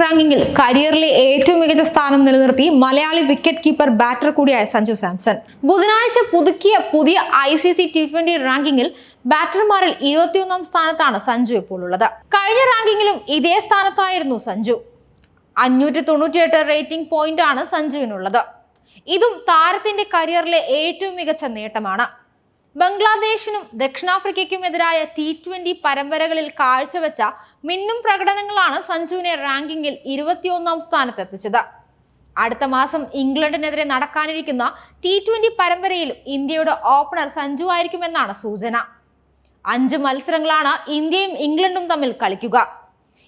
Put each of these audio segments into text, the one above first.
റാങ്കിങ്ങിൽ കരിയറിലെ ഏറ്റവും മികച്ച സ്ഥാനം നിലനിർത്തി മലയാളി വിക്കറ്റ് കീപ്പർ ബാറ്റർ കൂടിയായ സഞ്ജു സാംസൺ ബുധനാഴ്ച പുതിയ ICC T20 റാങ്കിങ്ങിൽ ബാറ്റർമാരിൽ 21ാം സ്ഥാനത്താണ് സഞ്ജു ഇപ്പോൾ ഉള്ളത്. കഴിഞ്ഞ റാങ്കിങ്ങിലും ഇതേ സ്ഥാനത്തായിരുന്നു സഞ്ജു. 598 റേറ്റിംഗ് പോയിന്റ് ആണ് സഞ്ജുവിനുള്ളത്. ഇതും താരത്തിന്റെ കരിയറിലെ ഏറ്റവും മികച്ച നേട്ടമാണ്. ബംഗ്ലാദേശിനും ദക്ഷിണാഫ്രിക്കയ്ക്കുമെതിരായ T20 പരമ്പരകളിൽ കാഴ്ചവെച്ച മിന്നും പ്രകടനങ്ങളാണ് സഞ്ജുവിനെ റാങ്കിങ്ങിൽ 21ാം സ്ഥാനത്തെത്തിച്ചത്. അടുത്ത മാസം ഇംഗ്ലണ്ടിനെതിരെ നടക്കാനിരിക്കുന്ന T20 പരമ്പരയിൽ ഇന്ത്യയുടെ ഓപ്പണർ സഞ്ജു ആയിരിക്കുമെന്നാണ് സൂചന. 5 മത്സരങ്ങളാണ് ഇന്ത്യയും ഇംഗ്ലണ്ടും തമ്മിൽ കളിക്കുക.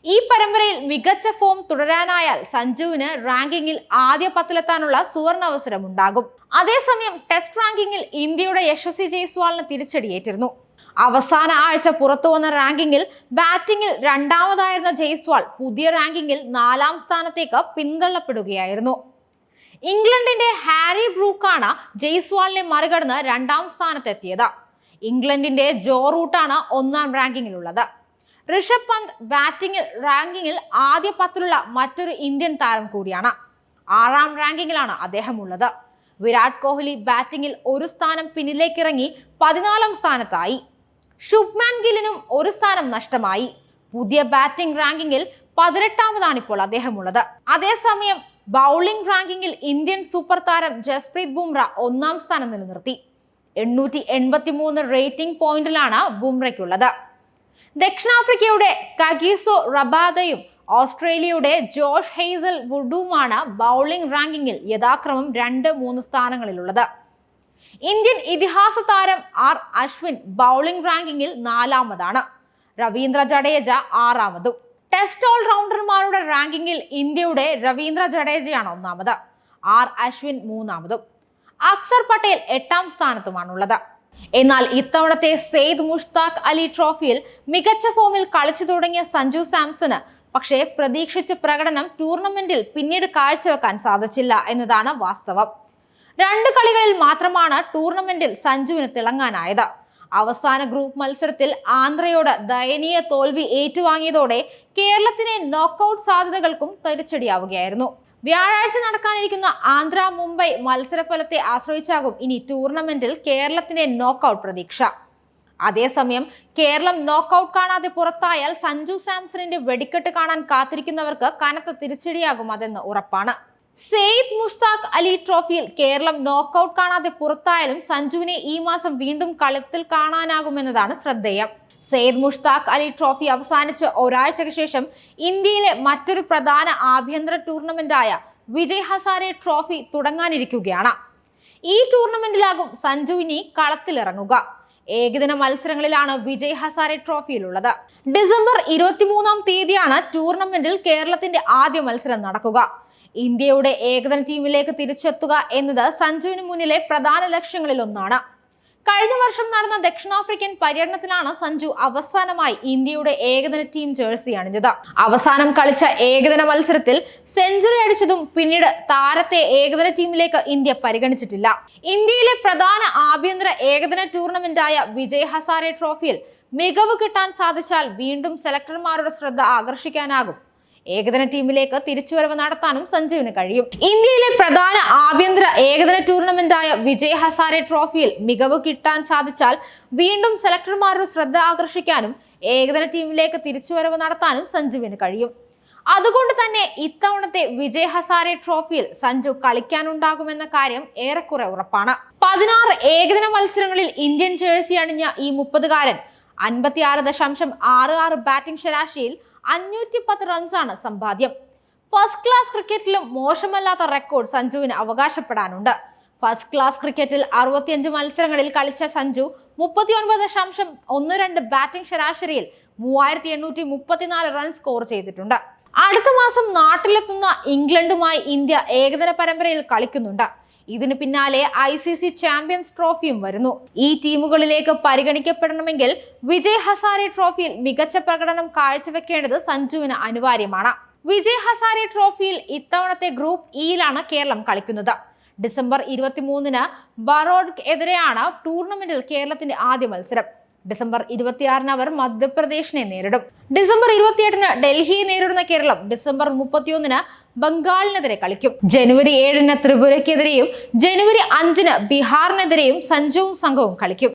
ഈ പരമ്പരയിൽ മികച്ച ഫോം തുടരാനായാൽ സഞ്ജുവിന് റാങ്കിങ്ങിൽ ആദ്യ 10-ലെത്താനുള്ള സുവർണാവസരം ഉണ്ടാകും. അതേസമയം ടെസ്റ്റ് റാങ്കിങ്ങിൽ ഇന്ത്യയുടെ യശസ്വി ജയ്സ്വാളിന് തിരിച്ചടിയേറ്റിരുന്നു. അവസാന ആഴ്ച പുറത്തുവന്ന റാങ്കിങ്ങിൽ ബാറ്റിംഗിൽ 2ാമതായിരുന്ന ജയ്സ്വാൾ പുതിയ റാങ്കിങ്ങിൽ 4ാം സ്ഥാനത്തേക്ക് പിന്തള്ളപ്പെടുകയായിരുന്നു. ഇംഗ്ലണ്ടിന്റെ ഹാരി ബ്രൂക്കാണ് ജയ്സ്വാളിനെ മറികടന്ന് 2ാം സ്ഥാനത്തെത്തിയത്. ഇംഗ്ലണ്ടിന്റെ ജോ റൂട്ടാണ് 1ാം റാങ്കിങ്ങിലുള്ളത്. ഋഷഭ് പന്ത് ബാറ്റിംഗിൽ റാങ്കിങ്ങിൽ ആദ്യ 10-ലുള്ള മറ്റൊരു ഇന്ത്യൻ താരം കൂടിയാണ്. 6ാം റാങ്കിങ്ങിലാണ് അദ്ദേഹം ഉള്ളത്. വിരാട് കോഹ്ലി ബാറ്റിംഗിൽ ഒരു സ്ഥാനം പിന്നിലേക്കിറങ്ങി 14ാം സ്ഥാനത്തായി. ശുഭ്മാൻ ഗില്ലിനും ഒരു സ്ഥാനം നഷ്ടമായി. പുതിയ ബാറ്റിംഗ് റാങ്കിങ്ങിൽ 18ാമതാണ് ഇപ്പോൾ അദ്ദേഹം ഉള്ളത്. അതേസമയം ബൗളിംഗ് റാങ്കിങ്ങിൽ ഇന്ത്യൻ സൂപ്പർ താരം ജസ്പ്രീത് ബുംറ 1ാം സ്ഥാനം നിലനിർത്തി. 883 റേറ്റിംഗ് പോയിന്റിലാണ് ബുംറയ്ക്കുള്ളത്. ദക്ഷിണാഫ്രിക്കയുടെ കഗീസോ റബാദയും ഓസ്ട്രേലിയയുടെ ജോഷ് ഹെയ്സൽ വുഡുമാണ് ബൗളിംഗ് റാങ്കിങ്ങിൽ യഥാക്രമം 2-3 സ്ഥാനങ്ങളിലുള്ളത്. ഇന്ത്യൻ ഇതിഹാസ താരം അശ്വിൻ ബൗളിംഗ് റാങ്കിങ്ങിൽ 4ാമതാണ്. രവീന്ദ്ര ജഡേജ 6ാമതും. ടെസ്റ്റ് ഓൾറൗണ്ടർമാരുടെ റാങ്കിങ്ങിൽ ഇന്ത്യയുടെ രവീന്ദ്ര ജഡേജയാണ് 1ാമത്. അശ്വിൻ 3ാമതും. അക്സർ പട്ടേൽ 8ാം സ്ഥാനത്തുമാണുള്ളത്. എന്നാൽ ഇത്തവണത്തെ സെയ്ദ് മുഷ്താഖ് അലി ട്രോഫിയിൽ മികച്ച ഫോമിൽ കളിച്ചു തുടങ്ങിയ സഞ്ജു സാംസണ് പക്ഷേ പ്രതീക്ഷിച്ച പ്രകടനം ടൂർണമെന്റിൽ പിന്നീട് കാഴ്ചവെക്കാൻ സാധിച്ചില്ല എന്നതാണ് വാസ്തവം. 2 കളികളിൽ മാത്രമാണ് ടൂർണമെന്റിൽ സഞ്ജുവിന് തിളങ്ങാനായത്. അവസാന ഗ്രൂപ്പ് മത്സരത്തിൽ ആന്ധ്രയോട് ദയനീയ തോൽവി ഏറ്റുവാങ്ങിയതോടെ കേരളത്തിലെ നോക്കൌട്ട് സാധ്യതകൾക്കും തിരിച്ചടിയാവുകയായിരുന്നു. വ്യാഴാഴ്ച നടക്കാനിരിക്കുന്ന ആന്ധ്ര മുംബൈ മത്സരഫലത്തെ ആശ്രയിച്ചാകും ഇനി ടൂർണമെന്റിൽ കേരളത്തിന്റെ നോക്കൌട്ട് പ്രതീക്ഷ. അതേസമയം കേരളം നോക്കൌട്ട് കാണാതെ പുറത്തായാൽ സഞ്ജു സാംസണിന്റെ വെടിക്കെട്ട് കാണാൻ കാത്തിരിക്കുന്നവർക്ക് കനത്ത തിരിച്ചടിയാകും അതെന്ന് ഉറപ്പാണ്. സെയ്ദ് മുഷ്താഖ് അലി ട്രോഫിയിൽ കേരളം നോക്കൌട്ട് കാണാതെ പുറത്തായാലും സഞ്ജുവിനെ ഈ മാസം വീണ്ടും കളത്തിൽ കാണാനാകുമെന്നതാണ് ശ്രദ്ധേയം. സെയ്ദ് മുഷ്താഖ് അലി ട്രോഫി അവസാനിച്ച് ഒരാഴ്ചയ്ക്ക് ശേഷം ഇന്ത്യയിലെ മറ്റൊരു പ്രധാന ആഭ്യന്തര ടൂർണമെന്റായ വിജയ് ഹസാരെ ട്രോഫി തുടങ്ങാനിരിക്കുകയാണ്. ഈ ടൂർണമെന്റിലാകും സഞ്ജു ഇനി കളത്തിലിറങ്ങുക. ഏകദിന മത്സരങ്ങളിലാണ് വിജയ് ഹസാരെ ട്രോഫിയിലുള്ളത്. ഡിസംബർ 23-ാം തീയതിയാണ് ടൂർണമെന്റിൽ കേരളത്തിന്റെ ആദ്യ മത്സരം നടക്കുക. ഇന്ത്യയുടെ ഏകദിന ടീമിലേക്ക് തിരിച്ചെത്തുക എന്നത് സഞ്ജുവിന് മുന്നിലെ പ്രധാന ലക്ഷ്യങ്ങളിൽ ഒന്നാണ്. കഴിഞ്ഞ വർഷം നടന്ന ദക്ഷിണാഫ്രിക്കൻ പര്യടനത്തിലാണ് സഞ്ജു അവസാനമായി ഇന്ത്യയുടെ ഏകദിന ടീം ജേഴ്സി അണിഞ്ഞത്. അവസാനം കളിച്ച ഏകദിന മത്സരത്തിൽ സെഞ്ചുറി അടിച്ചതും പിന്നീട് താരത്തെ ഏകദിന ടീമിലേക്ക് ഇന്ത്യ പരിഗണിച്ചിട്ടില്ല. ഇന്ത്യയിലെ പ്രധാന ആഭ്യന്തര ഏകദിന ടൂർണമെന്റായ വിജയ് ഹസാരെ ട്രോഫിയിൽ മികവ് കിട്ടാൻ സാധിച്ചാൽ വീണ്ടും സെലക്ടർമാരുടെ ശ്രദ്ധ ആകർഷിക്കാനാകും. ഏകദിന ടീമിലേക്ക് തിരിച്ചുവരവ് നടത്താനും സഞ്ജുവിന് കഴിയും. ഇന്ത്യയിലെ പ്രധാന ആഭ്യന്തര ഏകദിന ടൂർണമെന്റായ വിജയ് ഹസാരെ ട്രോഫിയിൽ മികവ് കിട്ടാൻ സാധിച്ചാൽ വീണ്ടും സെലക്ടർമാരുടെ ശ്രദ്ധ ആകർഷിക്കാനും ഏകദിന ടീമിലേക്ക് തിരിച്ചുവരവ് നടത്താനും സഞ്ജുവിന് കഴിയും. അതുകൊണ്ട് തന്നെ ഇത്തവണത്തെ വിജയ് ഹസാരെ ട്രോഫിയിൽ സഞ്ജു കളിക്കാനുണ്ടാകുമെന്ന കാര്യം ഏറെക്കുറെ ഉറപ്പാണ്. 16 ഏകദിന മത്സരങ്ങളിൽ ഇന്ത്യൻ ജേഴ്സി അണിഞ്ഞ ഈ 30-കാരൻ 56.66 ബാറ്റിംഗ് ശരാശരിയിൽ 510 റൺസാണ് സമ്പാദ്യം. ഫസ്റ്റ് ക്ലാസ് ക്രിക്കറ്റിലും മോശമല്ലാത്ത റെക്കോർഡ് സഞ്ജുവിന് അവകാശപ്പെടാനുണ്ട്. ഫസ്റ്റ് ക്ലാസ് ക്രിക്കറ്റിൽ 65 മത്സരങ്ങളിൽ കളിച്ച സഞ്ജു 39.12 ബാറ്റിംഗ് ശരാശരിയിൽ 3834 റൺ സ്കോർ ചെയ്തിട്ടുണ്ട്. അടുത്ത മാസം നാട്ടിലെത്തുന്ന ഇംഗ്ലണ്ടുമായി ഇന്ത്യ ഏകദിന പരമ്പരയിൽ കളിക്കുന്നുണ്ട്. ഇതിനു പിന്നാലെ ICC ചാമ്പ്യൻസ് ട്രോഫിയും വരുന്നു. ഈ ടീമുകളിലേക്ക് പരിഗണിക്കപ്പെടണമെങ്കിൽ വിജയ് ഹസാരെ ട്രോഫിയിൽ മികച്ച പ്രകടനം കാഴ്ചവെക്കേണ്ടത് സഞ്ജുവിന് അനിവാര്യമാണ്. വിജയ് ഹസാരെ ട്രോഫിയിൽ ഇത്തവണത്തെ ഗ്രൂപ്പ് ഇയിലാണ് കേരളം കളിക്കുന്നത്. ഡിസംബർ 23-ന് ബറോഡ് എതിരെയാണ് ടൂർണമെന്റിൽ കേരളത്തിന്റെ ആദ്യ മത്സരം. ഡിസംബർ 26 അവർ മധ്യപ്രദേശിനെ നേരിടും. ഡിസംബർ 28 ഡൽഹിയെ നേരിടുന്ന കേരളം ഡിസംബർ 31 ബംഗാളിനെതിരെ കളിക്കും. ജനുവരി 7 ത്രിപുരയ്ക്കെതിരെയും ജനുവരി 5 ബീഹാറിനെതിരെയും സഞ്ജുവും സംഘവും കളിക്കും.